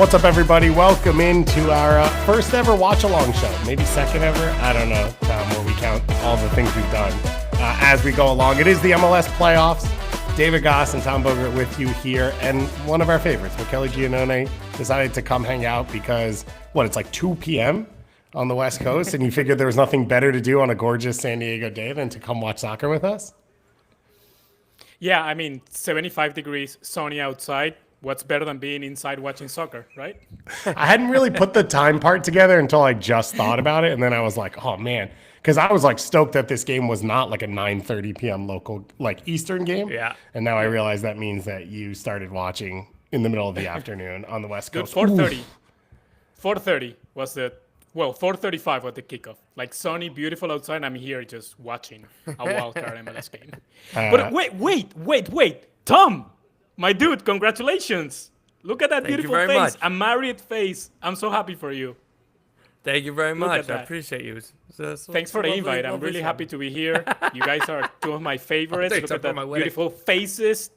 What's up, everybody? Welcome into our first ever Watchalong show. Maybe second ever. I don't know, Tom, where we count all the things we've done as we go along. It is the MLS playoffs. David Goss and Tom Bogert with you here. And one of our favorites, Michele Giannone, decided to come hang out because, it's like 2 p.m. on the West Coast, and you figured there was nothing better to do on a gorgeous San Diego day than to come watch soccer with us? Yeah, I mean, 75 degrees, sunny outside. What's better than being inside watching soccer, right? I hadn't really put the time part together until I just thought about it. And then I was like, oh, man. Because I was like stoked that this game was not like a 9:30 p.m. local, like Eastern game. Yeah. And now I realize that means that you started watching in the middle of the afternoon on the West Coast. 4:30. 4:30 was 4:35 was the kickoff. Like sunny, beautiful outside. And I'm here just watching a wildcard MLS game. But wait. Tom! My dude, congratulations. Look at that beautiful face. Much. A married face. I'm so happy for you. Thank you very much. I appreciate you. Thanks for the invite. I'm really happy to be here. You guys are two of my favorites. Look at that beautiful faces.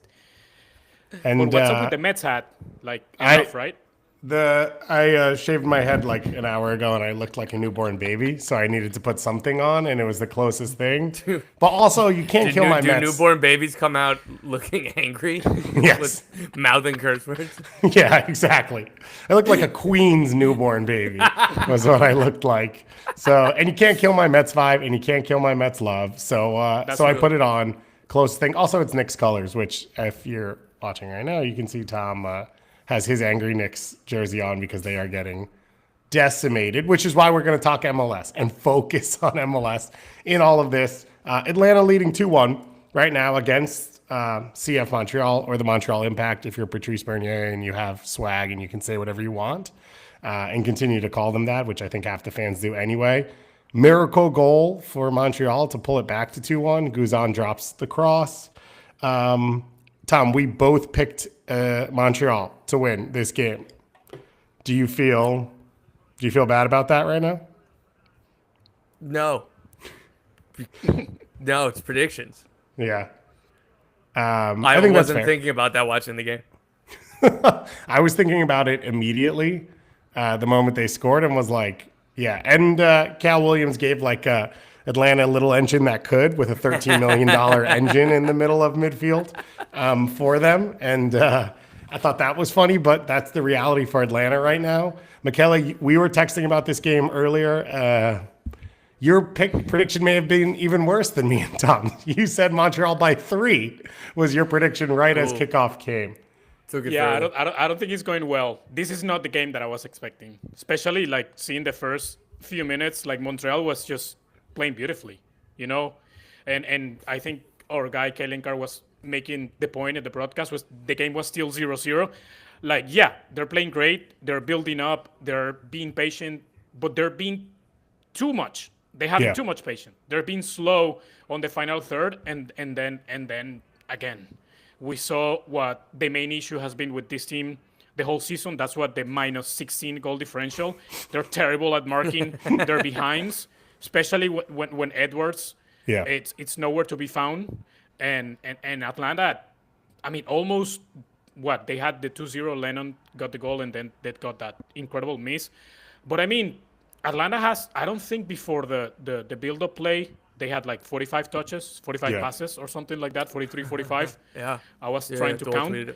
And but what's up with the Mets hat? Like, enough, right? I shaved my head like an hour ago and I looked like a newborn baby, so I needed to put something on, and it was the closest thing. But also, you can't kill my Mets. Do newborn babies come out looking angry? Yes. With mouthing curse words? Yeah, exactly. I looked like a queen's newborn baby was what I looked like. So, and you can't kill my Mets vibe, and you can't kill my Mets love. So I put it on. Close thing. Also, it's Knicks colors, which if you're watching right now, you can see Tom has his angry Knicks jersey on because they are getting decimated, which is why we're going to talk MLS and focus on MLS in all of this. Atlanta leading 2-1 right now against CF Montreal, or the Montreal Impact if you're Patrice Bernier and you have swag and you can say whatever you want and continue to call them that, which I think half the fans do anyway. Miracle goal for Montreal to pull it back to 2-1. Guzan drops the cross. Tom, we both picked Montreal to win this game. Do you feel bad about that right now? No. No, it's predictions. Yeah. I think wasn't thinking about that watching the game. I was thinking about it immediately the moment they scored and was like, yeah. And Cal Williams gave like Atlanta a little engine that could, with a $13 million engine in the middle of midfield for them. And I thought that was funny, but that's the reality for Atlanta right now. Michele, we were texting about this game earlier. Your prediction may have been even worse than me and Tom. You said Montreal by 3 was your prediction right as kickoff came. Yeah, I don't think it's going well. This is not the game that I was expecting, especially like seeing the first few minutes. Like Montreal was just playing beautifully, and I think our guy Kalen Carr was making the point at the broadcast was the game was still 0-0. Like, yeah, they're playing great, they're building up, they're being patient, but they're being too much. They have too much patience. They're being slow on the final third, and then again, we saw what the main issue has been with this team the whole season. That's what the minus 16 goal differential. They're terrible at marking their behinds. Especially when Edwards, it's nowhere to be found, and Atlanta, I mean, almost they had the 2-0. Lennon got the goal, and then they got that incredible miss. But I mean, Atlanta has, I don't think before the build-up play they had like 45 touches, 45 passes or something like that, 43, 45. Yeah, I was trying to count.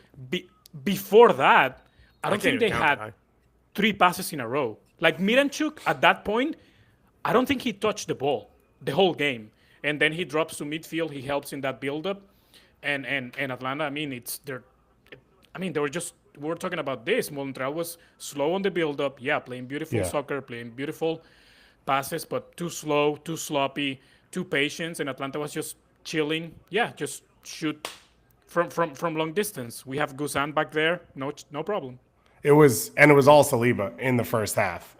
Before that, I don't think they had 3 passes in a row. Like Miranchuk at that point, I don't think he touched the ball the whole game. And then he drops to midfield. He helps in that build-up. And Atlanta, I mean, they were just, we were talking about this. Montreal was slow on the build-up. Yeah, playing beautiful soccer, playing beautiful passes, but too slow, too sloppy, too patient. And Atlanta was just chilling. Yeah, just shoot from long distance. We have Guzan back there. No problem. It was all Saliba in the first half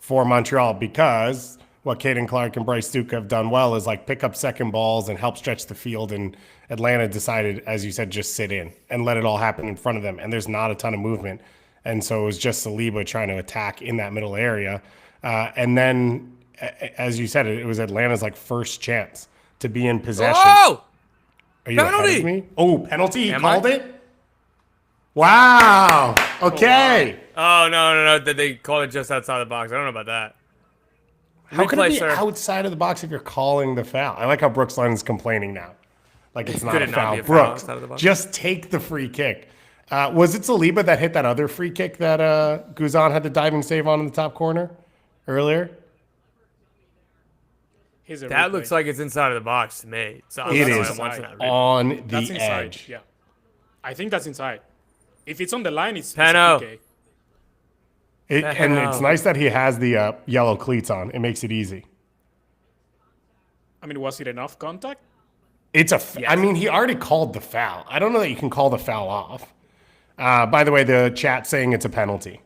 for Montreal, because what Caden Clark and Bryce Duke have done well is like pick up second balls and help stretch the field. And Atlanta decided, as you said, just sit in and let it all happen in front of them. And there's not a ton of movement. And so it was just Saliba trying to attack in that middle area. And then, as you said, it was Atlanta's like first chance to be in possession. Oh! Are you ahead of me? Oh, penalty. He called it? Wow. Okay. Oh, no. Did they call it just outside the box? I don't know about that. How can it be sir. outside of the box if you're calling the foul? I like how Brooks Lennon's complaining now. Like it's not Could a it not foul. be a foul Brooks, outside of the box? just take the free kick. Was it Saliba that hit that other free kick that Guzan had the diving save on in the top corner earlier? That looks like it's inside of the box to me. So It is on the That's inside. edge. Yeah, I think that's inside. If it's on the line, it's Pano. PK. And it's nice that he has the yellow cleats on. It makes it easy. I mean, was it enough contact? It's I mean, he already called the foul. I don't know that you can call the foul off. By the way, the chat saying it's a penalty.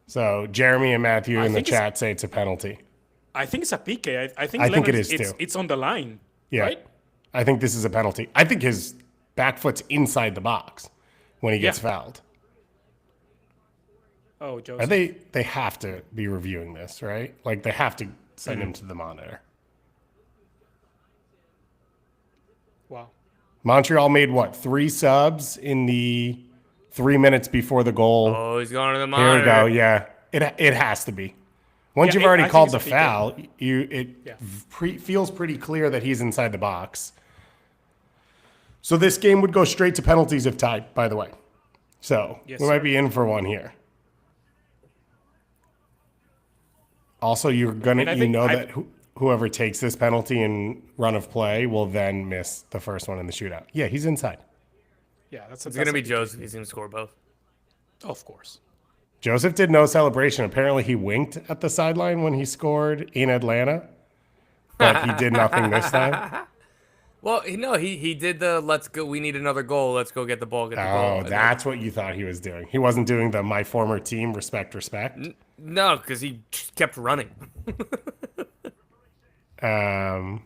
So Jeremy and Matthew in the chat say it's a penalty. I think it's a PK. I think it is too. It's on the line. Yeah. Right? I think this is a penalty. I think his back foot's inside the box when he gets fouled. Oh, Joseph. They have to be reviewing this, right? Like they have to send him to the monitor. Wow. Montreal made what? 3 subs in the 3 minutes before the goal. Oh, he's going to the Here monitor. we go. Yeah, it has to be. Once you've already called the foul, feels pretty clear that he's inside the box. So this game would go straight to penalties if tied, by the way. So we might be in for one here. Also, that whoever takes this penalty in run of play will then miss the first one in the shootout. Yeah, he's inside. Yeah, it's going to be Joseph. He's going to score both. Of course. Joseph did no celebration. Apparently, he winked at the sideline when he scored in Atlanta, but he did nothing this time. Well, no, he did the let's go. We need another goal. Let's go get the ball. Get the goal. Oh, that's what you thought he was doing. He wasn't doing the my former team respect. No, because he just kept running. Shout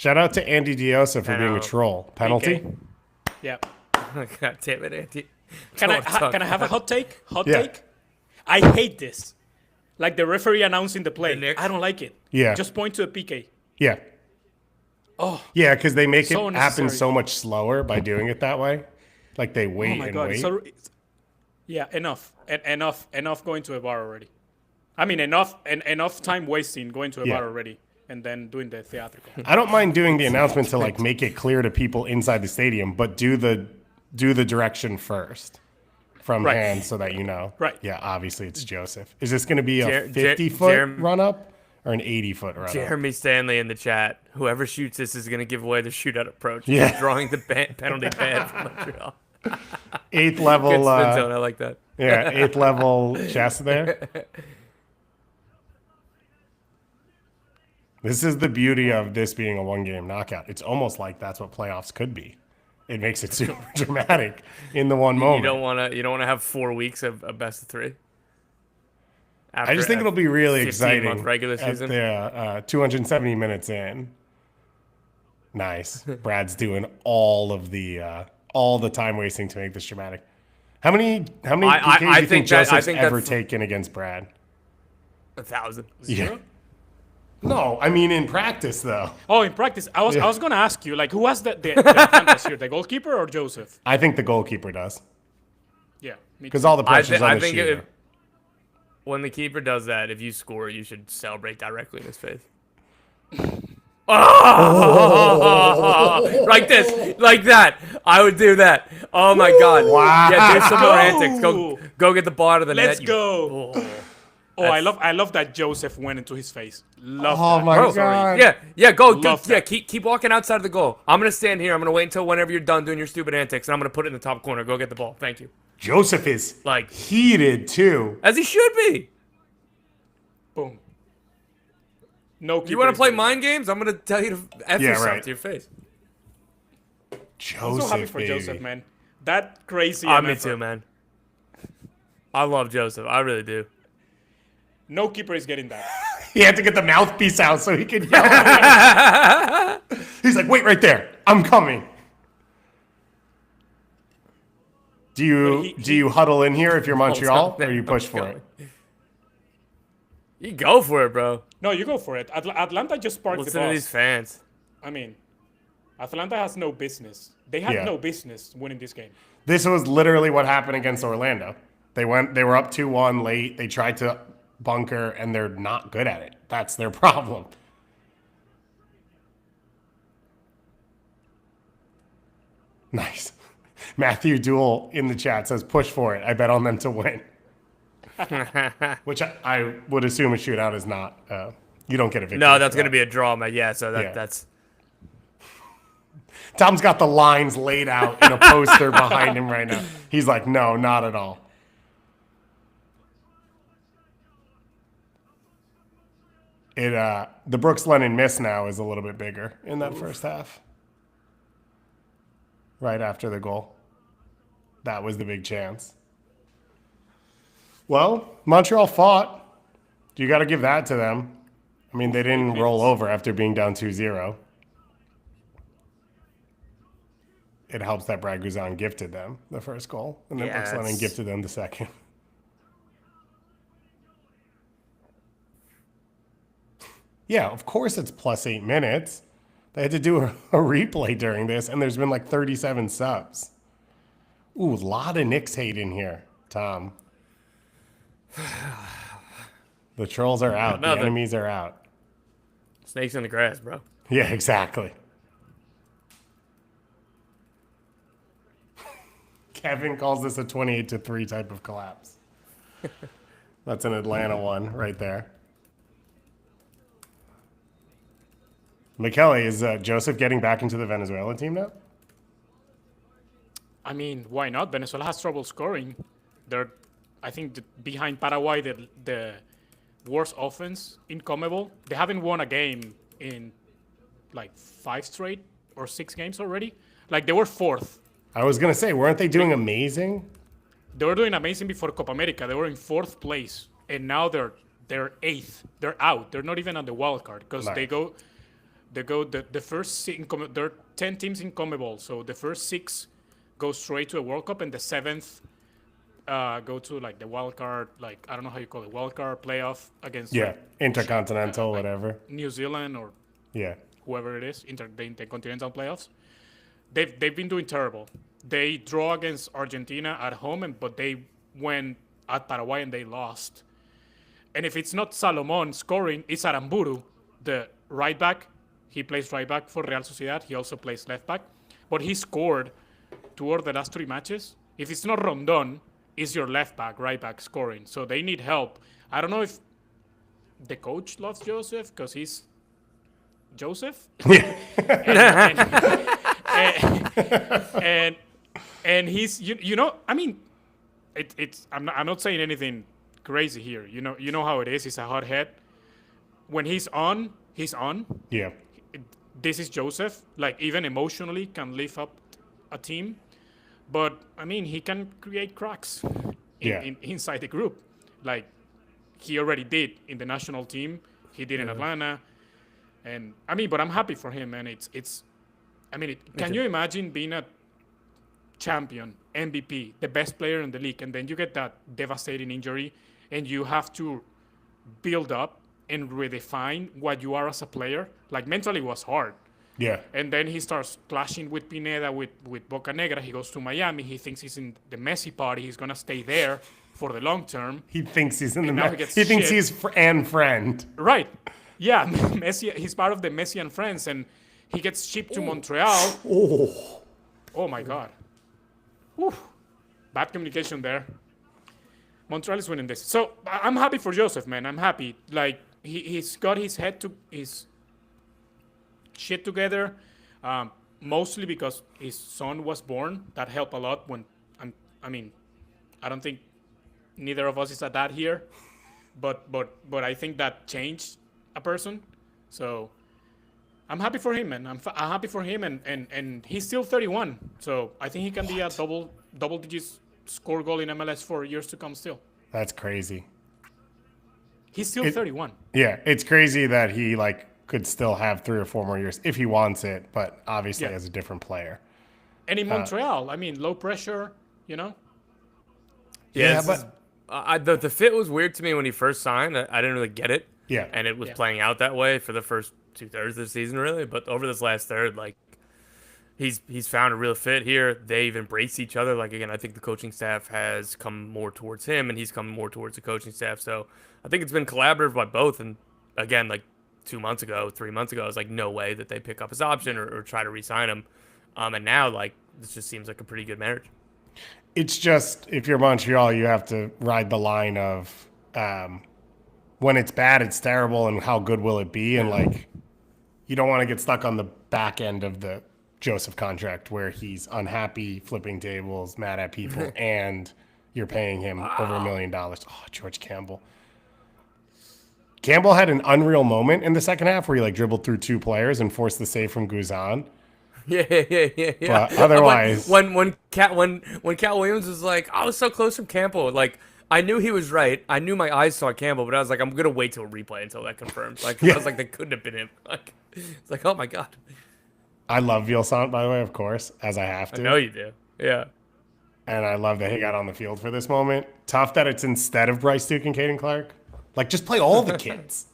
out to Andy Diosa for being a troll. Penalty. PK. Yeah. God damn it, Andy. Can I have a hot take? Take? I hate this. Like the referee announcing the play. I don't like it. Yeah. Just point to a PK. Yeah. Oh. Yeah, because they make so it happen so much slower by doing it that way. Like they wait and wait. So, yeah, enough going to a bar already. I mean, enough time wasting going to a bar already and then doing the theatrical. I don't mind doing the announcement to like make it clear to people inside the stadium, but do the direction first from hand so that you know. Right. Yeah, obviously it's Joseph. Is this going to be a 50-foot run-up or an 80-foot run-up? Jeremy Stanley in the chat. Whoever shoots this is going to give away the shootout approach. Yeah. Drawing the penalty ban from Montreal. 8th level. Good spin zone. I like that. Yeah, 8th level chest there. This is the beauty of this being a one-game knockout. It's almost like that's what playoffs could be. It makes it super dramatic in the one moment. You don't want to have 4 weeks of a best of 3. I just think it'll be really exciting. Regular season. At the 270 minutes in. Nice. Brad's doing all the time wasting to make this dramatic. How many PKs do you think Joseph's ever taken against Brad? 1,000. Yeah. No, I mean in practice though. Oh, in practice, I was gonna ask you, like, who has the advantage here, the goalkeeper or Joseph? I think the goalkeeper does. Yeah, because all the pressure's on the shooter. When the keeper does that, if you score, you should celebrate directly in his face. Oh! Like this, like that. I would do that. Oh my God! Wow! Yeah, do some more antics. Go get the ball out of the net. Let's go. Oh, I love that Joseph went into his face. Love that. Oh my God! Yeah, go. Keep walking outside of the goal. I'm gonna stand here. I'm gonna wait until whenever you're done doing your stupid antics, and I'm gonna put it in the top corner. Go get the ball. Thank you. Joseph is like heated too, as he should be. Boom. No. You want to play mind games? I'm gonna tell you to f yourself to your face. Joseph, I'm so happy for Joseph, man. That crazy. Me too, man. I love Joseph. I really do. No keeper is getting that. He had to get the mouthpiece out so he could yell. He's like, wait right there. I'm coming. Do you huddle in here if you're Montreal or you push for it? You go for it, bro. No, you go for it. Atlanta just parked the bus. Listen to these fans. I mean, Atlanta has no business. They had no business winning this game. This was literally what happened against Orlando. They were up 2-1 late. They tried to bunker, and they're not good at it. That's their problem. Nice. Matthew Duell in the chat says, push for it. I bet on them to win. Which I would assume a shootout is not. You don't get a victory. No, that's going to be a draw, man. Yeah, so that's. Tom's got the lines laid out in a poster behind him right now. He's like, no, not at all. The Brooks Lennon miss now is a little bit bigger in that first half. Right after the goal. That was the big chance. Well, Montreal fought. You got to give that to them. I mean, they didn't roll over after being down 2-0. It helps that Brad Guzan gifted them the first goal, and then Brooks Lennon gifted them the second. Yeah, of course it's plus 8 minutes. They had to do a replay during this, and there's been like 37 subs. Ooh, a lot of Knicks hate in here, Tom. The trolls are out. The enemies are out. Snakes in the grass, bro. Yeah, exactly. Kevin calls this a 28-3 type of collapse. That's an Atlanta one right there. Michele, is Josef getting back into the Venezuela team now? I mean, why not? Venezuela has trouble scoring. They're, I think, behind Paraguay, the worst offense in CONMEBOL. They haven't won a game in like 5 straight or 6 games already. Like, they were 4th. I was going to say, weren't they doing amazing? They were doing amazing before Copa America. They were in 4th place, and now they're 8th. They're out. They're not even on the wild card because Nice. they go the first 6 there are 10 teams in CONMEBOL, so the first 6 go straight to a World Cup, and the 7th go to like the wild card, like I don't know how you call it, wild card playoff against Intercontinental, whatever. New Zealand or Yeah. whoever it is, the intercontinental playoffs. They've been doing terrible. They draw against Argentina at home, but they went at Paraguay and they lost. And if it's not Salomon scoring, it's Aramburu, the right back. He plays right back for Real Sociedad. He also plays left back. But he scored 2 of the last 3 matches. If it's not Rondon, it's your left back, right back scoring. So they need help. I don't know if the coach loves Josef because he's Josef. and he's I mean, I'm not saying anything crazy here. You know how it is. He's a hothead. When he's on, he's on. Yeah. This is Josef. Like, even emotionally can lift up a team, but I mean, he can create cracks inside the group, like he already did in the national team. He did in Atlanta, and I mean, but I'm happy for him, and it's. I mean, can you imagine being a champion, MVP, the best player in the league, and then you get that devastating injury, and you have to build up and redefine what you are as a player? Like, mentally it was hard. Yeah. And then he starts clashing with Pineda, with Boca Negra. He goes to Miami. He thinks he's in the Messi party. He's going to stay there for the long term. He thinks he's in the He thinks he's and friend. Right. Yeah, Messi. He's part of the Messi and friends, and he gets shipped to Montreal. Oh my God. Whew. Bad communication there. Montreal is winning this. So I'm happy for Josef, man. I'm happy. Like, he's got his shit together, mostly because his son was born. That helped a lot. I mean, I don't think neither of us is a dad here, but I think that changed a person. So I'm happy for him, man. I'm happy for him, and he's still 31. So I think he can be a double digits score goal in MLS for years to come still. That's crazy. He's still 31. Yeah, it's crazy that he could still have 3 or 4 more years if he wants it, but obviously as a different player. And in Montreal, I mean, low pressure, Yeah, but the fit was weird to me when he first signed. I didn't really get it. Yeah. And it was playing out that way for the first 2/3 of the season, really. But over this last third, he's found a real fit here. They've embraced each other. Like, again, I think the coaching staff has come more towards him, and he's come more towards the coaching staff. So I think it's been collaborative by both. And again, like 3 months ago, I was like, no way that they pick up his option or try to re-sign him. And now, like, this just seems like a pretty good marriage. It's just, if you're Montreal, you have to ride the line of when it's bad, it's terrible, and how good will it be? And like, you don't want to get stuck on the back end of the Josef contract where he's unhappy, flipping tables, mad at people, and you're paying him over $1 million. Oh, George Campbell. Campbell had an unreal moment in the second half where he like dribbled through 2 players and forced the save from Guzan. Yeah. But otherwise, when Cat Williams was like, I was so close from Campbell, like I knew he was right. I knew my eyes saw Campbell, but I was like, I'm gonna wait till a replay until that confirms. Like I was like, that couldn't have been him. Like it's like, oh my god. I love Vielsant, by the way, of course, as I have to. I know you do. Yeah. And I love that he got on the field for this moment. Tough that it's instead of Bryce Duke and Caden Clark. Like, just play all the kids.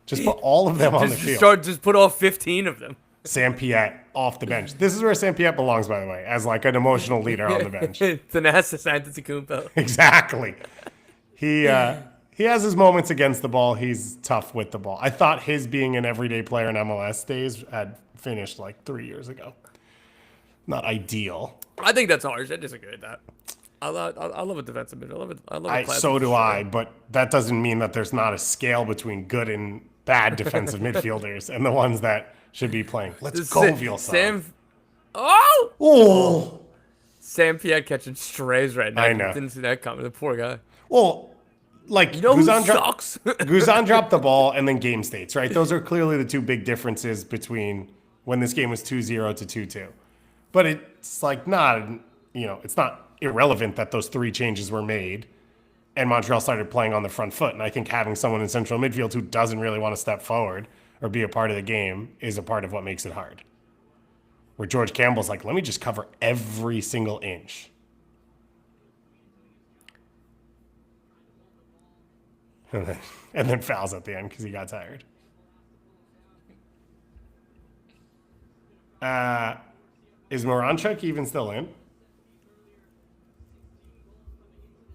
Just put all of them on the field. Just put all 15 of them. Sam Piette off the bench. This is where Sam Piette belongs, by the way, as like an emotional leader on the bench. Thanasis Antetokounmpo. Exactly. He has his moments against the ball. He's tough with the ball. I thought his being an everyday player in MLS days had finished like 3 years ago. Not ideal. I think that's harsh. I disagree with that. I love a defensive mid. I love it. So do I, but that doesn't mean that there's not a scale between good and bad defensive midfielders and the ones that should be playing. Let's go, Vielsant. Oh! Sam Piette catching strays right now. I know. Didn't see that coming. The poor guy. Well, like, Guzan sucks. Guzan dropped the ball and then game states, right? Those are clearly the 2 big differences between when this game was 2-0 to 2-2. But it's like it's not irrelevant that those 3 changes were made and Montreal started playing on the front foot. And I think having someone in central midfield who doesn't really want to step forward or be a part of the game is a part of what makes it hard. Where George Campbell's like, let me just cover every single inch. And then fouls at the end because he got tired. Is Moranchuk even still in?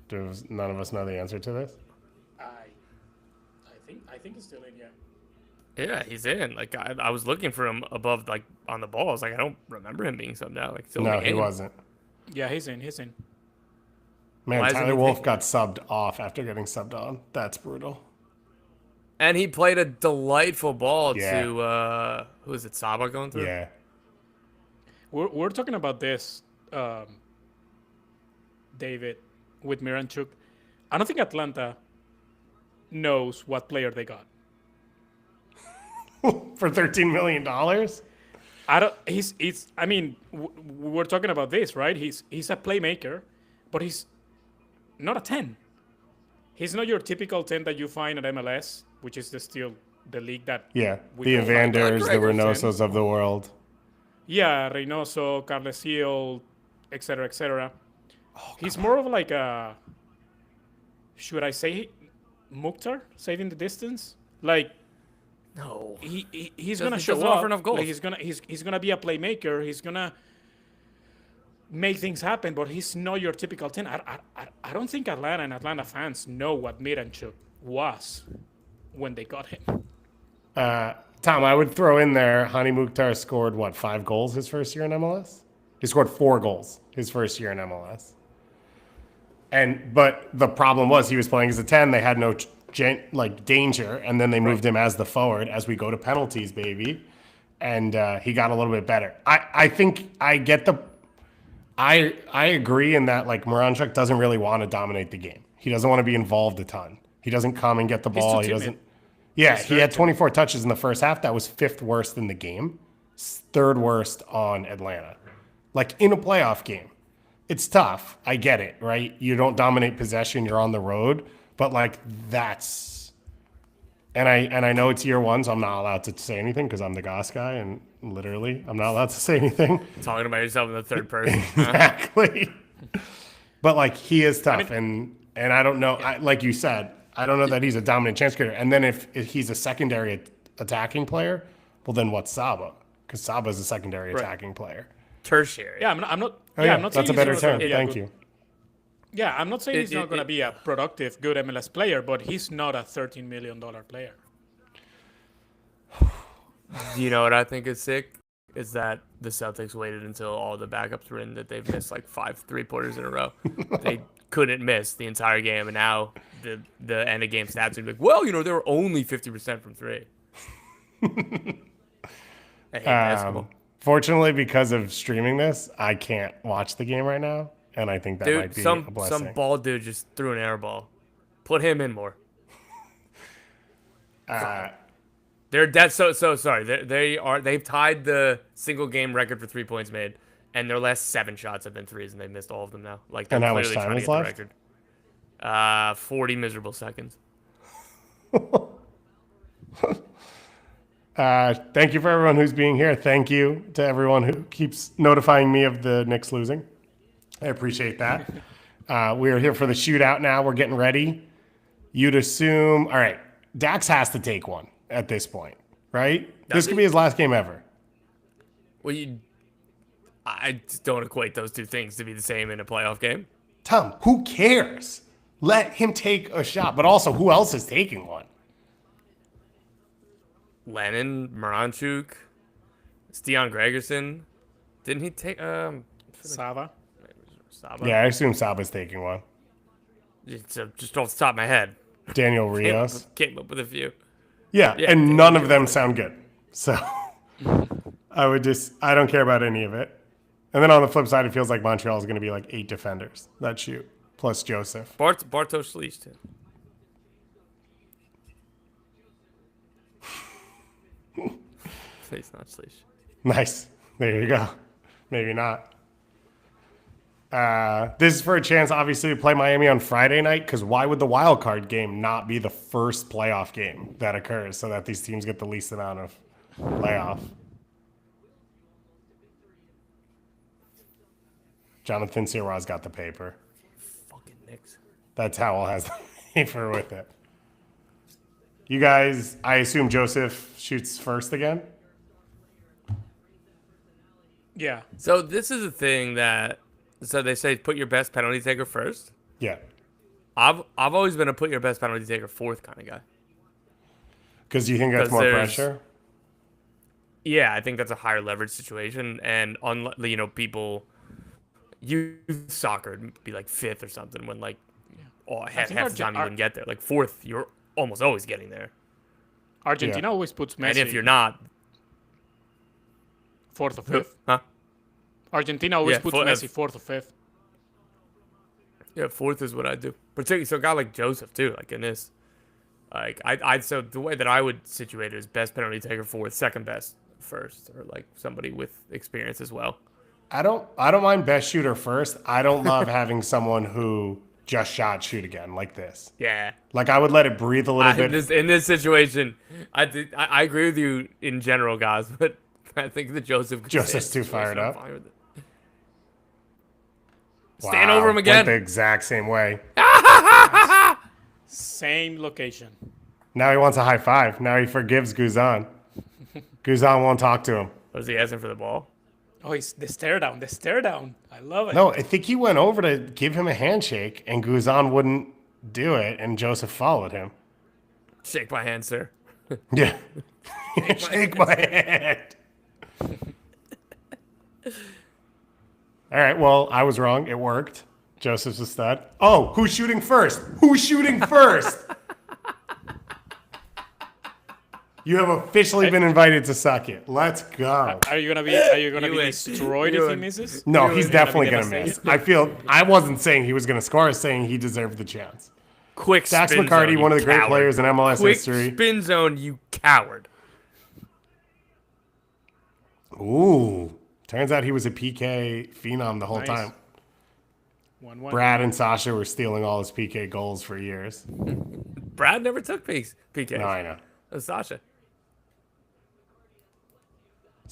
Does none of us know the answer to this? I think he's still in, yeah. Yeah, he's in. Like I was looking for him above, like on the ball. I was like, I don't remember him being subbed out. Like, still no, he wasn't. Yeah, he's in. Man, Tyler Wolf got subbed off after getting subbed on. That's brutal. And he played a delightful ball to who is it? Saba going through? Yeah. We're talking about this, David, with Miranchuk. I don't think Atlanta knows what player they got. For $13 million? I mean, we're talking about this, right? He's a playmaker, but he's not a 10. He's not your typical 10 that you find at MLS, which is still the league that... Yeah, the Evanders, the Reynosos of the world. Yeah, Reynoso, Carles Hill, etc., etc. He's more of like a... Should I say Mukhtar, saving the distance? Like... No, he's gonna show up. Enough goals. Like he's gonna be a playmaker. He's gonna make things happen. But he's not your typical 10. I don't think Atlanta and Atlanta fans know what Miranchuk was when they got him. Tom, I would throw in there. Hani Mukhtar scored 5 goals his first year in MLS. He scored 4 goals his first year in MLS. But the problem was he was playing as a 10. They had no danger, and then they moved him as the forward as we go to penalties, baby. And he got a little bit better. I think I get I agree in that like Moranchuk doesn't really want to dominate the game. He doesn't want to be involved a ton. He doesn't come and get the ball. He doesn't. Yeah, he had 24 touches in the first half. That was 5th worst in the game, 3rd worst on Atlanta. Like in a playoff game, it's tough. I get it, right? You don't dominate possession. You're on the road. But like that's, and I know it's year 1, so I'm not allowed to say anything because I'm the Goss guy, and literally I'm not allowed to say anything. Talking about yourself in the 3rd person. Exactly. But like he is tough, and I don't know. Like you said, I don't know that he's a dominant chance creator. And then if he's a secondary attacking player, well then what's Saba? Because Saba's a secondary attacking player. tertiary. Yeah, I'm not. Oh, I'm not saying that's a he's better not gonna term. be a Thank good- you. Yeah, I'm not saying he's not going to be a productive, good MLS player, but he's not a $13 million player. You know what I think is sick? Is that the Celtics waited until all the backups were in, that they've missed like 5 3-pointers in a row. They couldn't miss the entire game, and now the end of game stats are like, well, they were only 50% from 3. I hate basketball. Fortunately, because of streaming this, I can't watch the game right now, and I think that might be a blessing. Some bald dude just threw an air ball. Put him in more. They're dead. So sorry. They've tied the single game record for 3 points made, and their last 7 shots have been threes, and they missed all of them now. Like, they're And how much clearly time trying to is get left? the record. 40 miserable seconds. Thank you for everyone who's being here. Thank you to everyone who keeps notifying me of the Knicks losing. I appreciate that. We are here for the shootout now. We're getting ready. You'd assume, all right, Dax has to take one at this point, right? This could be his last game ever. Well, I just don't equate those two things to be the same in a playoff game. Tom, who cares? Let him take a shot. But also, who else is taking one? Lennon, Moranchuk, Stian Gregerson. Didn't he take Sava. Saba? Yeah, I assume Saba's taking one. Just off the top of my head. Daniel Rios. Came up with a few. Yeah, Yeah, and none of them sound good. So I don't care about any of it. And then on the flip side, it feels like Montreal is going to be like 8 defenders that shoot, plus Josef. Bartosz Slisz, too. He's not Slisz. Nice. There you go. Maybe not. This is for a chance, obviously, to play Miami on Friday night, because why would the wild card game not be the first playoff game that occurs so that these teams get the least amount of playoff? Jonathan Sirois got the paper. Fucking Knicks. That's Howell has the paper with it. You guys, I assume Josef shoots first again? Yeah. So this is a thing so they say put your best penalty taker first. Yeah. I've always been a put your best penalty taker fourth kind of guy. Because you think that's 'Cause more there's- pressure? Yeah, I think that's a higher leverage situation, and people youth soccer would be like fifth or something when half think the time you wouldn't get there. Like fourth, you're almost always getting there. Argentina always puts Messi. And if you're not, fourth or fifth. huh? Argentina always puts fourth- Messi fourth or fifth. Yeah, fourth is what I do. Particularly, so a guy like Josef too, like in this, so the way that I would situate it is best penalty taker fourth, second best first, or like somebody with experience as well. I don't mind best shooter first. I don't love having someone who just shot shoot again like this. Yeah. Like I would let it breathe a little bit. In this situation, I agree with you in general, guys, but I think that Joseph's too fired up. Stand Wow, over him again. Went the exact same way. Same location. Now he wants a high five. Now he forgives Guzan. Guzan won't talk to him. Was he asking for the ball? Oh, he's the stare down. The stare down. I love it. No, I think he went over to give him a handshake, and Guzan wouldn't do it, and Josef followed him. Shake my hand, sir. Yeah. Shake my hand. All right, well, I was wrong. It worked. Joseph's a stud. Oh, who's shooting first? Who's shooting first? You have officially been invited to suck it. Let's go. Are you gonna be destroyed if he misses? No, You he's were definitely gonna going be to miss. I wasn't saying he was going to score. I was saying he deserved the chance. Quick Dax spin McCarty, zone, you one of the great coward. players in MLS Quick history. spin zone, you coward. Ooh. Turns out he was a PK phenom the whole Nice. time. 1-1. Brad and Sasha were stealing all his PK goals for years. Brad never took PKs. No, I know. It was Sasha.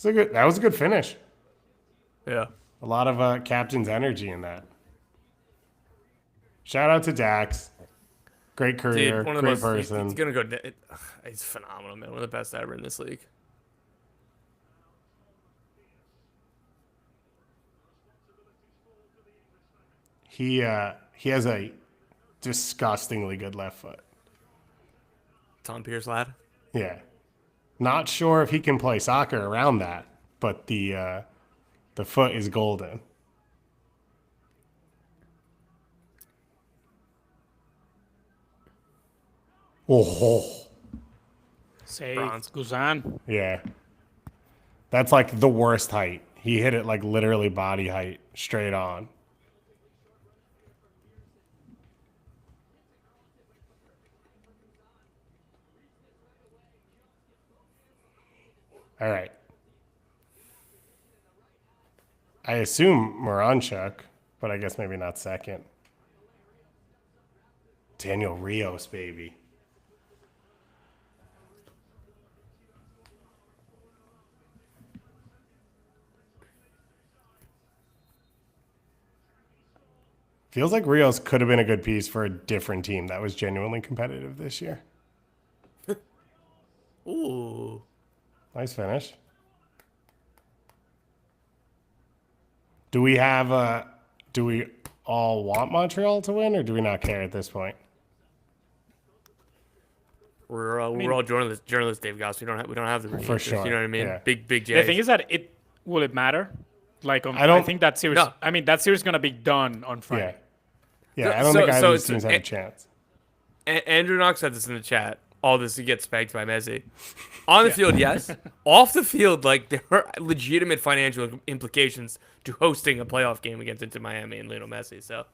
That was a good finish. Yeah. A lot of captain's energy in that. Shout out to Dax. Great career, Dude, one of great the most, person. He's gonna go. He's phenomenal, man. One of the best ever in this league. He has a disgustingly good left foot. Tom Pierce lad. Yeah. Not sure if he can play soccer around that, but the foot is golden. Oh, Say Bronze. Guzan. yeah. That's like the worst height. He hit it like literally body height straight on. All right. I assume Moranchuk, but I guess maybe not second. Daniel Rios, baby. Feels like Rios could have been a good piece for a different team that was genuinely competitive this year. Ooh. Nice finish. Do we all want Montreal to win, or do we not care at this point? We're all journalists, Dave Goss. We don't have the For sure. You know what I mean? Yeah. Big The J. thing is that will it matter? Like I don't- I think that series. No. I mean that series is gonna be done on Yeah. Friday. Yeah, I don't So- think either so of these it's- teams have a chance. Andrew Knox said this in the chat. All this to get spanked by Messi. On the field, yes. Off the field, like there are legitimate financial implications to hosting a playoff game against Inter Miami and Lionel Messi. So,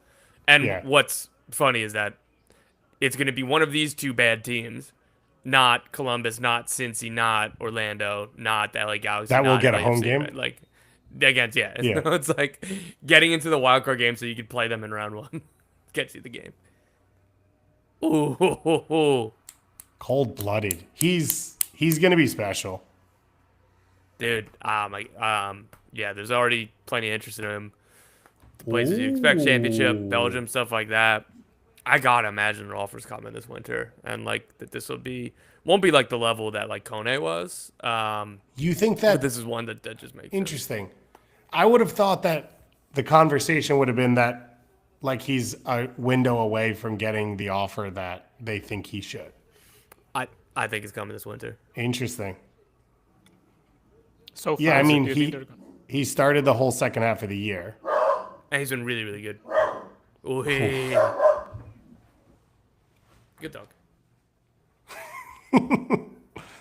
and Yeah. what's funny is that it's going to be one of these two bad teams, not Columbus, not Cincy, not Orlando, not the LA Galaxy. That will not get a LAFC, home game? right? Like against Yeah. it's like getting into the wild card game so you can play them in round one. Gets you the game. Ooh. Cold-blooded. He's gonna be special. Dude, yeah, there's already plenty of interest in him. The places you expect, championship, Ooh. Belgium, stuff like that. I gotta imagine an offer's coming this winter, and like that this won't be like the level that like Kone was. You think But that this is one that just makes sense. interesting? I would have thought that the conversation would have been that like he's a window away from getting the offer that they think he should. I think it's coming this winter. Interesting. So far, Yeah, I so mean do you think they're gonna- he started the whole second half of the year. And he's been really, really good. Ooh, hey. Good dog.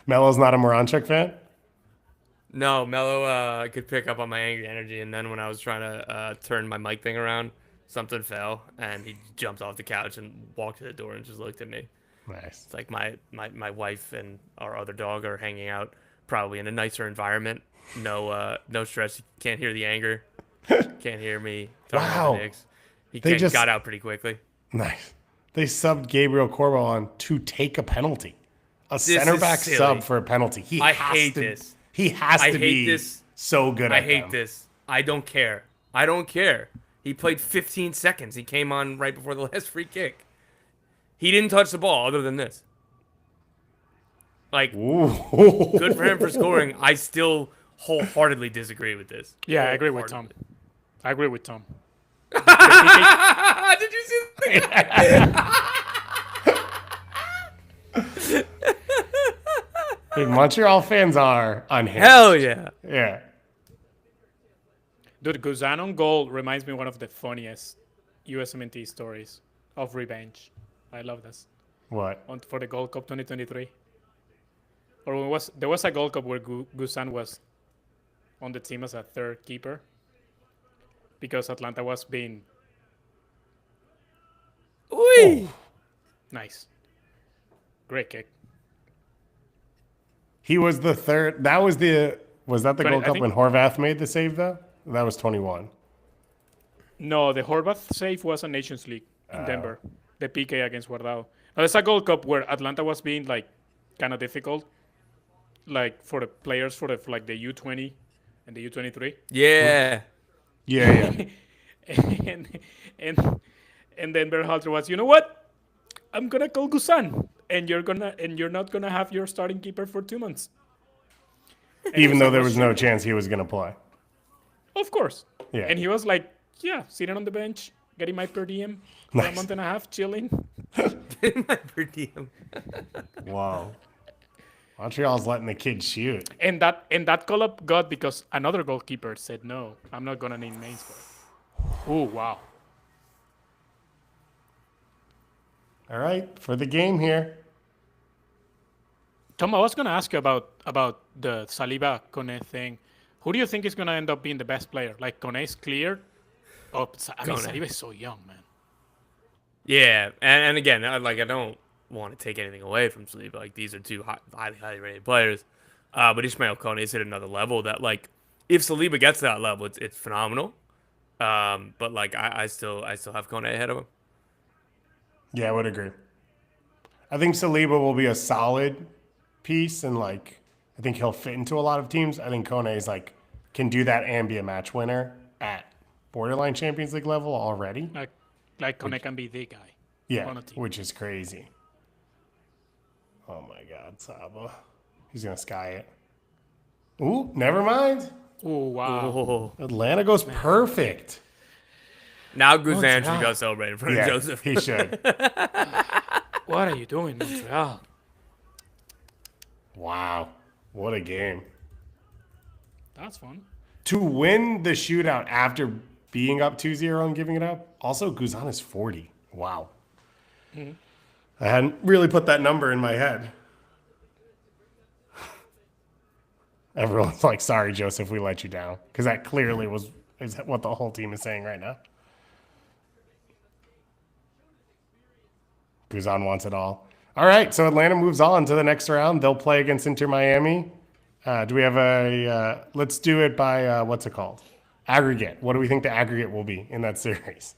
Melo's not a Moranchuk fan? No, Mello could pick up on my angry energy, and then when I was trying to turn my mic thing around, something fell, and he jumped off the couch and walked to the door and just looked at me. Nice. It's like my wife and our other dog are hanging out, probably in a nicer environment. No stress. You can't hear the anger. Can't hear me talking Wow. about the Knicks. He They just- got out pretty quickly. Nice. They subbed Gabriel Corbo on to take a penalty. A center is back silly. sub for a penalty. I hate this. He has I to hate be this. so good I at hate them. this. I don't care. He played 15 seconds. He came on right before the last free kick. He didn't touch the ball other than this. Like, Ooh. good for him for scoring. I still wholeheartedly disagree with this. Yeah, I agree with Tom. I agree with Tom. Did you see Dude, Montreal fans are unhinged. Hell yeah. Yeah. Dude, Guzan on goal reminds me of one of the funniest USMNT stories of revenge. I love this. What? For the Gold Cup 2023. Or there was a Gold Cup where Guzan was on the team as a third keeper because Atlanta was being Ooh. nice. Great kick. He was the third. Was that the 20 Gold I Cup think- when Horvath made the save, though? That was 21. No, the Horvath save was a Nations League in Denver. The PK against Guardado. Now, there's a Gold Cup where Atlanta was being like kind of difficult, like for the players for the U20 and the U23. Yeah. Yeah, yeah. and then Berhalter was, you know what? I'm gonna call Guzan, and you're not gonna have your starting keeper for 2 months. And Even though Guzan there was no sure. chance he was going to play. Of course. Yeah. And he was like, yeah, sitting on the bench, getting my per diem for a Nice. month and a half, chilling. My per diem. Whoa. Montreal's letting the kids shoot. And that call up got because another goalkeeper said no. I'm not gonna name names for it. Oh wow. All right, for the game here. Tom, I was gonna ask you about the Saliba Kone thing. Who do you think is gonna end up being the best player? Like Kone's cleared? Oh, I mean Kone. Saliba is so young, man. Yeah, and again, I don't want to take anything away from Saliba. Like these are two highly rated players, but Ismail Kone's hit another level that like if Saliba gets to that level, it's phenomenal. But like I still have Kone ahead of him. Yeah, I would agree. I think Saliba will be a solid piece, and like I think he'll fit into a lot of teams. I think Kone's like can do that and be a match winner at borderline Champions League level already. Like Kone can be the guy. Yeah, on a team. which is crazy. Oh my God, Saba. He's gonna sky it. Ooh, never mind. Oh wow. Oh, Atlanta goes perfect. now Guzan should Montreal. go celebrate in front Yeah, of Joseph. he should. What are you doing, Montreal? Wow, what a game. That's fun. To win the shootout after being up 2-0 and giving it up, also Guzan is 40. Wow. I hadn't really put that number in my head. Everyone's like, sorry, Joseph, we let you down. Because that clearly is what the whole team is saying right now. Guzan wants it all. All right, so Atlanta moves on to the next round. They'll play against Inter Miami. Do we have let's do it by, what's it called? Aggregate. What do we think the aggregate will be in that series?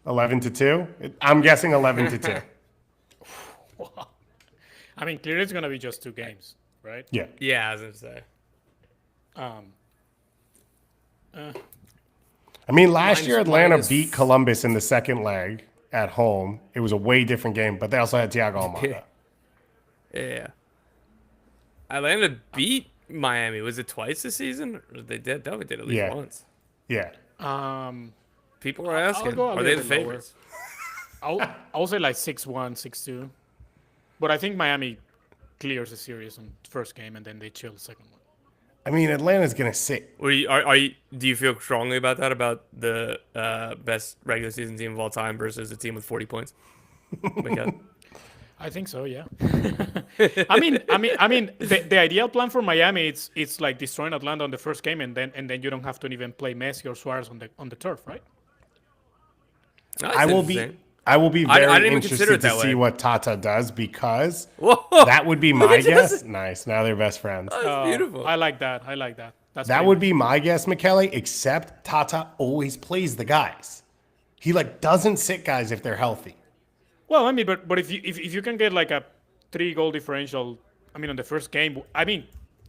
11-2? I'm guessing 11-2. I mean, clearly it's gonna be just 2 games, right? Yeah. Yeah, I was gonna say. I mean, last year Atlanta minus- beat Columbus in the second leg at home. It was a way different game, but they also had Thiago Almada. Yeah. Atlanta beat Miami. Was it twice this season? Or they did. Definitely did at least Yeah. once. Yeah. People are asking. go a Are they little the bit lower. favorites? I'll say like 6-1, 6-2. But I think Miami clears the series on the first game and then they chill the second one. I mean, Atlanta's going to sit. Do you feel strongly about that? About the best regular season team of all time versus a team with 40 points? Michele? I think so, yeah. I mean, the ideal plan for Miami it's like destroying Atlanta on the first game and then you don't have to even play Messi or Suarez on the turf, right? That's I will interesting. be I very didn't even consider interested it to that see way. what Tata does because Whoa, that would be my guess. Nice. Now they're best friends. that's beautiful. I like that. That's That pretty would nice. be my guess, Michele, except Tata always plays the guys. He like doesn't sit guys if they're healthy. Well, I mean, but if you can get like a 3-goal differential, I mean, on the first game, I mean,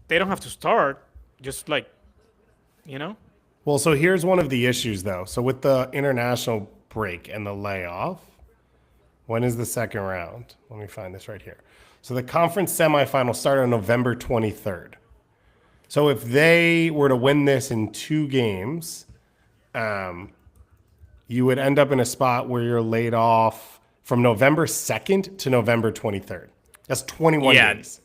they don't have to start, just like, you know. Well, so here's one of the issues, though. So with the international break and the layoff, when is the second round? Let me find this right here. So the conference semifinals start on November 23rd. So if they were to win this in 2 games, you would end up in a spot where you're laid off from November 2nd to November 23rd. That's 21 Yeah. days.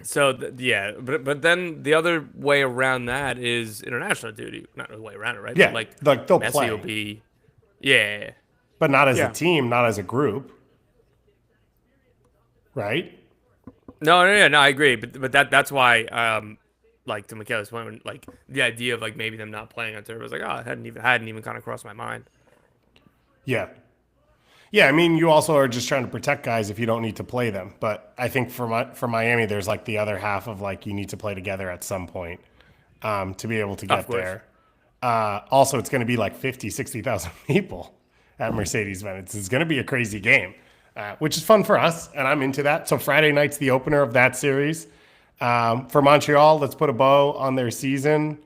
So but then the other way around that is international duty. Not the way around it, right? Yeah, But, like they'll Messi play. will be. Yeah. But not as Yeah. a team, not as a group. Right? No, I agree. But that's why like to Michele's point, when, like the idea of like maybe them not playing on turf, I was like, oh, it hadn't even kind of crossed my mind. Yeah. Yeah, I mean, you also are just trying to protect guys if you don't need to play them. But I think for Miami, there's like the other half of like you need to play together at some point to be able to get course. there. Also, it's going to be like 50, 60,000 people at Mercedes-Benz. It's going to be a crazy game, which is fun for us, and I'm into that. So Friday night's the opener of that series. For Montreal, let's put a bow on their season.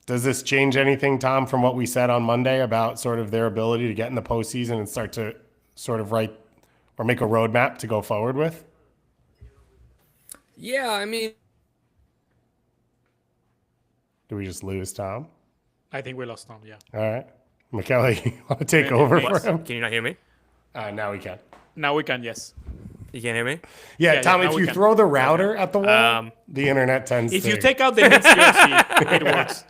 Does this change anything, Tom, from what we said on Monday about sort of their ability to get in the postseason and start to sort of write or make a roadmap to go forward with? Yeah, I mean, Do we just lose, Tom? I think we lost Tom, yeah. All right. Michele, you want to take over for him? Can you not hear me? Now we can. Now we can, yes. You can't hear me? Yeah, Tom, now if we you can. throw the router at the wall, the internet tends If to... you take out the Knicks jersey, it works.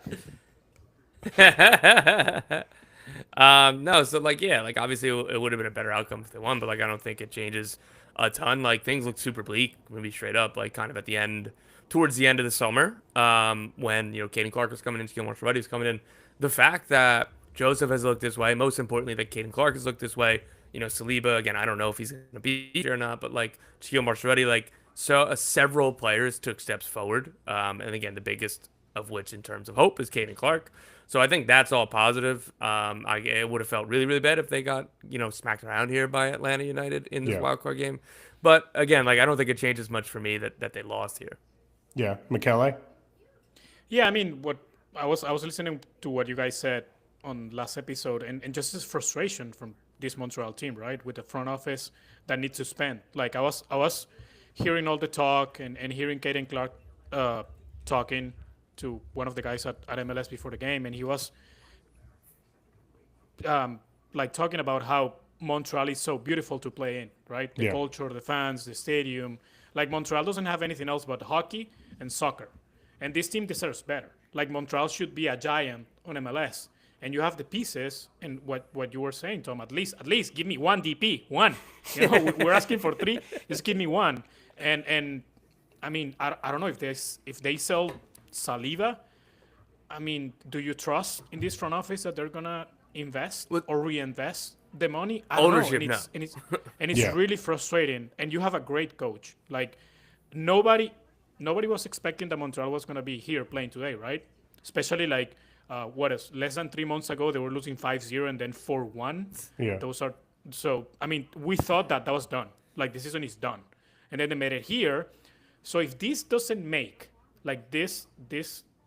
No, so like, yeah, like obviously it would have been a better outcome if they won, but like I don't think it changes a ton. Like things look super bleak, maybe straight up, like kind of at the end, towards the end of the summer, when Caden Clark was coming in, Shaquille Marshall was coming in. The fact that Joseph has looked this way, most importantly, that Caden Clark has looked this way. Saliba again, I don't know if he's gonna be here or not, but like Shaquille Marshall, like several players took steps forward, and again, the biggest of which in terms of hope is Caden Clark. So I think that's all positive. It would have felt really, really bad if they got, smacked around here by Atlanta United in this wild card game. But again, like I don't think it changes much for me that they lost here. Yeah, Michele? Yeah, I mean, what I was listening to what you guys said on last episode, and just this frustration from this Montreal team, right, with the front office that needs to spend. Like I was hearing all the talk and hearing Caden Clark talking to one of the guys at MLS before the game, and he was like talking about how Montreal is so beautiful to play in, right? The culture, the fans, the stadium. Like Montreal doesn't have anything else but hockey and soccer, and this team deserves better. Like Montreal should be a giant on MLS, and you have the pieces. And what you were saying, Tom, at least give me one DP, one. We're asking for 3, just give me one. And I mean, I don't know if they sell Saliba, I mean, do you trust in this front office that they're gonna invest or reinvest the money? I don't Ownership, know. And it's Yeah. really frustrating. And you have a great coach. Like nobody was expecting that Montreal was gonna be here playing today, right? Especially like less than 3 months ago they were losing 5-0 and then 4-1. Yeah. So I mean, we thought that was done. Like the season is done, and then they made it here. So if this doesn't make like this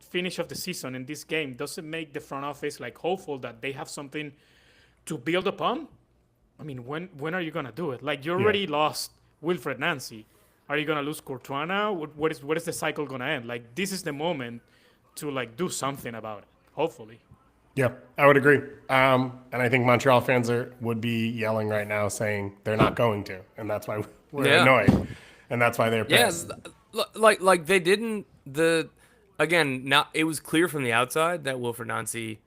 finish of the season and this game doesn't make the front office like hopeful that they have something to build upon, I mean, when are you gonna do it? Like you already lost Wilfred Nancy. Are you gonna lose Courtois now? What is the cycle gonna end? Like this is the moment to like do something about it. Hopefully. Yeah, I would agree. And I think Montreal fans would be yelling right now saying they're not going to, and that's why we're annoyed, and that's why they're pissed. Yeah, like they didn't it was clear from the outside that Wilfred Nancy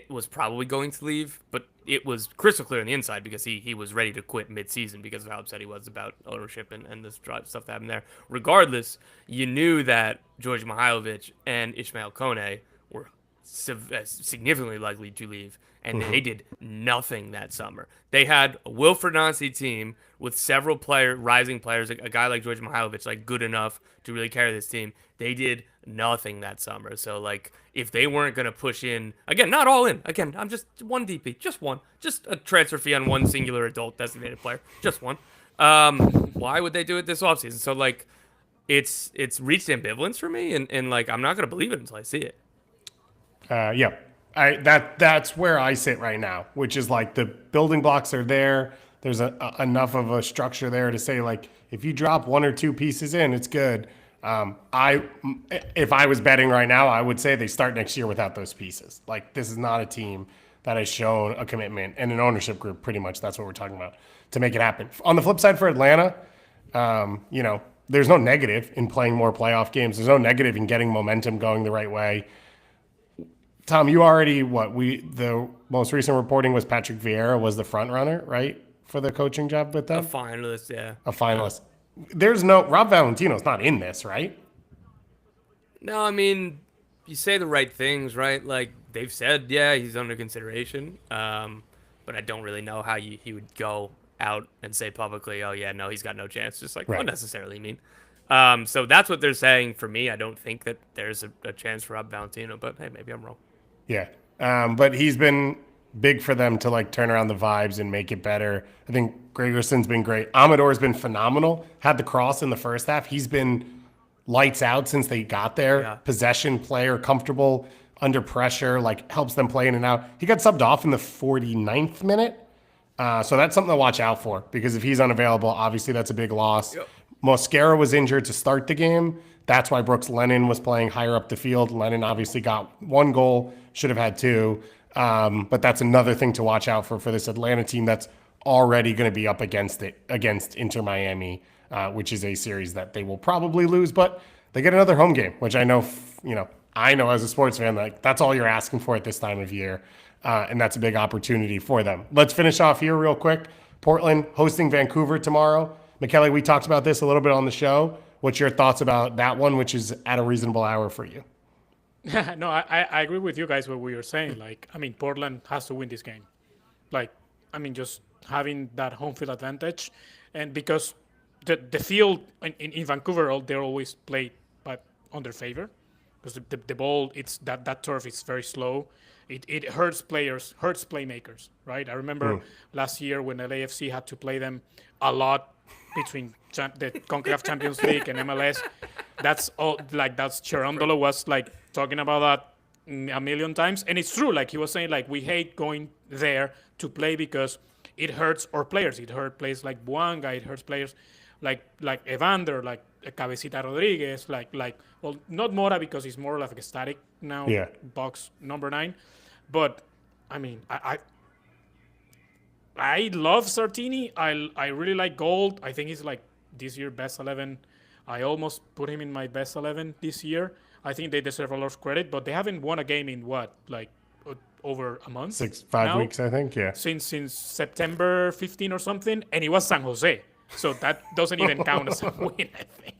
was probably going to leave, but it was crystal clear on the inside because he was ready to quit mid-season because of how upset he was about ownership and this stuff that happened there. Regardless, you knew that George Mihailovic and Ismail Kone were significantly likely to leave, and they did nothing that summer. They had a Wilfred Nancy team with several rising players, a guy like George Mihailovic, like good enough to really carry this team. They did nothing that summer. So like if they weren't going to push in, again, not all in, again, I'm just one DP, just one, just a transfer fee on one singular adult designated player, just one. Why would they do it this offseason? So like it's reached ambivalence for me, and like I'm not going to believe it until I see it. Yeah, that's where I sit right now, which is like the building blocks are there. There's enough of a structure there to say like if you drop 1 or 2 pieces in, it's good. If I was betting right now, I would say they start next year without those pieces. Like this is not a team that has shown a commitment and an ownership group. Pretty much that's what we're talking about to make it happen. On the flip side for Atlanta, there's no negative in playing more playoff games. There's no negative in getting momentum going the right way. Tom, you already the most recent reporting was Patrick Vieira was the front runner, right, for the coaching job with them? A finalist, yeah. A finalist. There's no Rob Valentino's not in this, right? No, I mean, you say the right things, right? Like they've said, yeah, he's under consideration. But I don't really know how he would go out and say publicly, oh yeah, no, he's got no chance. Just like unnecessarily mean. So that's what they're saying. For me, I don't think that there's a chance for Rob Valentino, but hey, maybe I'm wrong. Yeah. But he's been big for them to like turn around the vibes and make it better. I think Gregerson's been great. Amador's been phenomenal. Had the cross in the first half. He's been lights out since they got there. Yeah. Possession player, comfortable under pressure, like helps them play in and out. He got subbed off in the 49th minute. So that's something to watch out for because if he's unavailable, obviously that's a big loss. Yep. Mosquera was injured to start the game. That's why Brooks Lennon was playing higher up the field. Lennon obviously got 1 goal, should have had 2. But that's another thing to watch out for this Atlanta team that's already going to be up against Inter Miami, which is a series that they will probably lose. But they get another home game, which I know, I know as a sports fan, like that's all you're asking for at this time of year. And that's a big opportunity for them. Let's finish off here real quick. Portland hosting Vancouver tomorrow. Michele, we talked about this a little bit on the show. What's your thoughts about that one, which is at a reasonable hour for you? No, I agree with you guys what we were saying. Like, I mean, Portland has to win this game. Like, I mean, just having that home field advantage. And because the field in Vancouver, they're always played on their favor. Because the ball, it's that turf is very slow. It hurts players, hurts playmakers, right? I remember last year when LAFC had to play them a lot between the CONCACAF Champions League and MLS. That's all. Like that's Cherundolo was like talking about that a million times, and it's true. Like he was saying, like we hate going there to play because it hurts our players. It hurts players like Buanga. It hurts players like Evander, like Cabecita Rodriguez, well, not Mora because he's more like a static now. Yeah. Box number 9, but I mean, I love Sartini. I really like Gold. I think he's like this year best 11. I almost put him in my best 11 this year. I think they deserve a lot of credit, but they haven't won a game in what, like over a month? 5 weeks, I think. Yeah. Since September 15 or something, and it was San Jose. So that doesn't even count as a win, I think.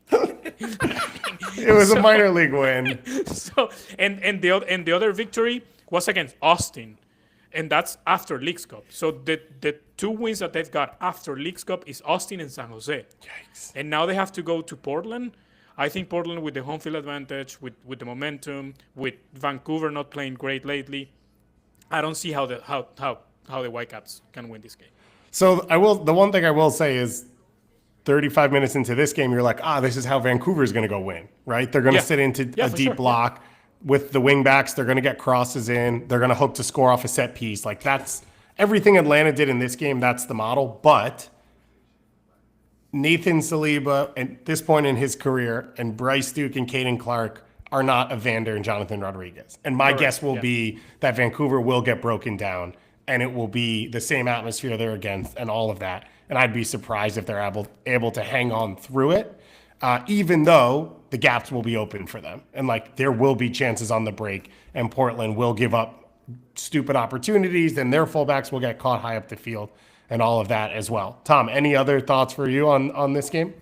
It was a minor league win. So and the other victory was against Austin, and that's after Leagues Cup. So the 2 wins that they've got after Leagues Cup is Austin and San Jose. Yikes. And now they have to go to Portland. I think Portland with the home field advantage, with the momentum, with Vancouver not playing great lately, I don't see how the Whitecaps can win this game. So the one thing I will say is 35 minutes into this game, you're like, this is how Vancouver's going to go win, right? They're going to sit into a deep block with the wing backs. They're going to get crosses in. They're going to hope to score off a set piece. Like that's everything Atlanta did in this game. That's the model. But Nathan Saliba at this point in his career and Bryce Duke and Caden Clark are not Evander and Jonathan Rodriguez. And my guess will be that Vancouver will get broken down and it will be the same atmosphere they're against and all of that. And I'd be surprised if they're able to hang on through it, even though the gaps will be open for them. And like there will be chances on the break and Portland will give up stupid opportunities and their fullbacks will get caught high up the field and all of that as well. Tom, any other thoughts for you on this game?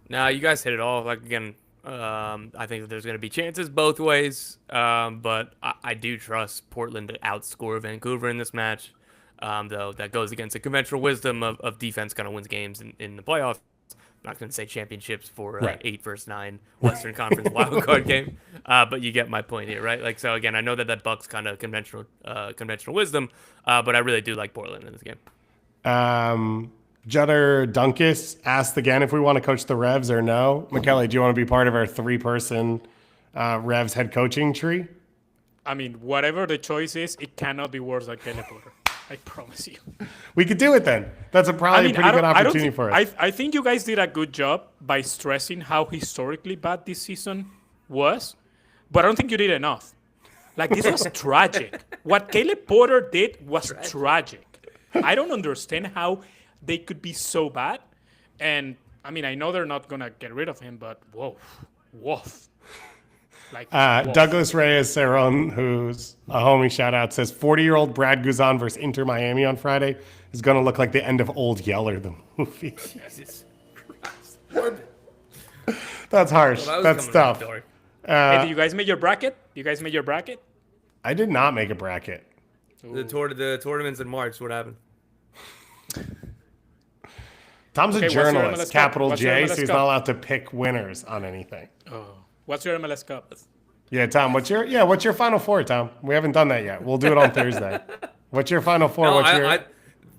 No, you guys hit it all. Like again, I think that there's going to be chances both ways, but I do trust Portland to outscore Vancouver in this match. Though that goes against the conventional wisdom of defense kind of wins games in the playoffs. I'm not going to say championships for 8 versus 9 Western Conference wildcard game, but you get my point here, right? Like so again, I know that bucks kind of conventional wisdom, but I really do like Portland in this game. Jutter Dunkus asked again if we want to coach the Revs or no. Michele, do you want to be part of our 3-person Revs head coaching tree? I mean, whatever the choice is, it cannot be worse than Caleb Porter. I promise you. We could do it then. That's probably a pretty good opportunity for us. I think you guys did a good job by stressing how historically bad this season was, but I don't think you did enough. Like, this was tragic. What Caleb Porter did was tragic. I don't understand how they could be so bad. And, I mean, I know they're not going to get rid of him, but woof. Like, Douglas Reyes Cerron, who's a homie shout out, says 40-year-old Brad Guzan versus Inter Miami on Friday is going to look like the end of Old Yeller, the movie. Jesus Christ. That's harsh. That's tough. Hey, did you guys make your bracket? I did not make a bracket. The tournament's in March. What happened? Tom's a journalist, capital J, so he's Cup? not allowed to pick winners on anything. Oh. What's your MLS Cup? Yeah, Tom, what's your Final Four, Tom? We haven't done that yet. We'll do it on Thursday. What's your Final Four? No,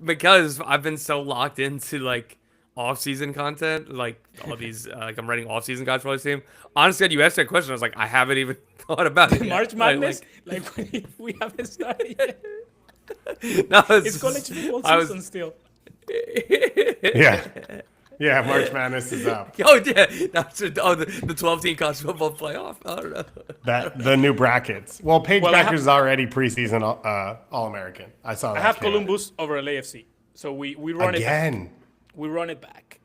because I've been so locked into like off-season content, like all these, like I'm writing off-season guides for all this team. Honestly, you asked that question, I was like, I haven't even thought about it. March Madness? Like we haven't started yet. No, It's college football season still. Yeah. Yeah, March Madness is up. Oh yeah, the 12-team college football playoff. I don't know. The new brackets. Well, Paige Well, Becker's is already preseason All-American. I saw that. I have came out. Columbus over LAFC, so we run it back. Again. We run it back.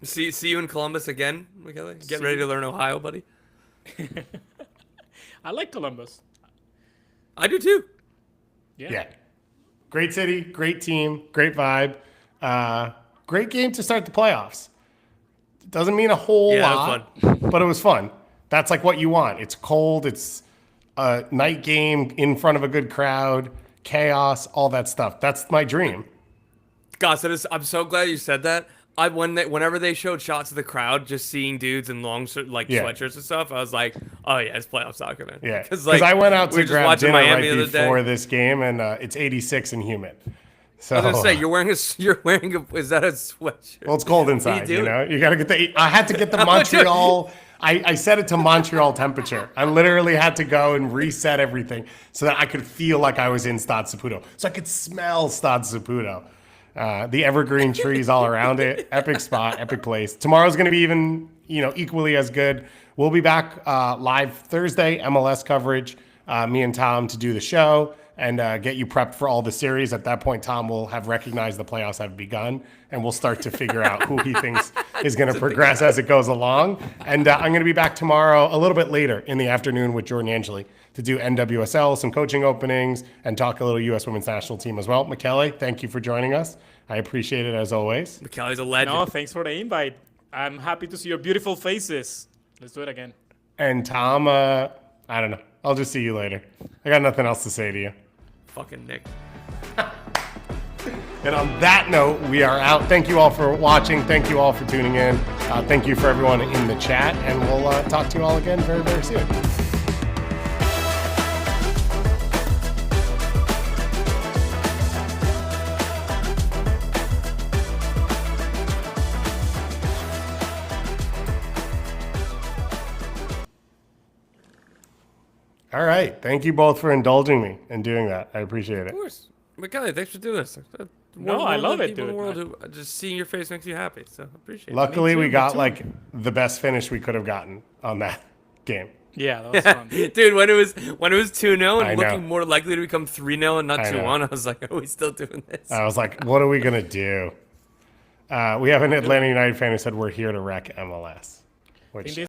See you in Columbus again, Michele. Get ready to learn Ohio, buddy. I like Columbus. I do too. Yeah. Great city, great team, great vibe. Great game to start the playoffs. Doesn't mean a whole lot, but it was fun. That's like what you want. It's cold. It's a night game in front of a good crowd, chaos, all that stuff. That's my dream. Gosh, I'm so glad you said that. Whenever they showed shots of the crowd, just seeing dudes in long sweatshirts and stuff, I was like, oh yeah, it's playoff soccer, man. Yeah, because I went out to grab dinner Miami right before this game, and it's 86 and humid. So I was gonna say you're wearing is that a sweatshirt? Well, it's cold inside. You know, you gotta get I had to get the Montreal. I set it to Montreal temperature. I literally had to go and reset everything so that I could feel like I was in Stade Saputo, so I could smell Stade Saputo. The evergreen trees all around it. Epic spot, epic place. Tomorrow's going to be even, equally as good. We'll be back live Thursday, MLS coverage, me and Tom to do the show and get you prepped for all the series. At that point, Tom will have recognized the playoffs have begun, and we'll start to figure out who he thinks is going to progress as it goes along. And I'm going to be back tomorrow a little bit later in the afternoon with Jordan Angeli to do NWSL, some coaching openings, and talk a little U.S. Women's National Team as well. Michele, thank you for joining us. I appreciate it as always. Michele's a legend. No, thanks for the invite. I'm happy to see your beautiful faces. Let's do it again. And Tom, I don't know. I'll just see you later. I got nothing else to say to you. Fucking Nick. And on that note, we are out. Thank you all for watching. Thank you all for tuning in. Thank you for everyone in the chat. And we'll talk to you all again very, very soon. All right. Thank you both for indulging me and doing that. I appreciate it. Of course. Michele, thanks for doing this. No, I love it, dude. In the world who, just seeing your face makes you happy, so I appreciate it. Luckily, we got like the best finish we could have gotten on that game. Yeah, that was fun. Dude, when it was 2-0 and looking more likely to become 3-0 and not 2-1, I was like, are we still doing this? I was like, what are we going to do? We have an Atlanta United fan who said we're here to wreck MLS. Which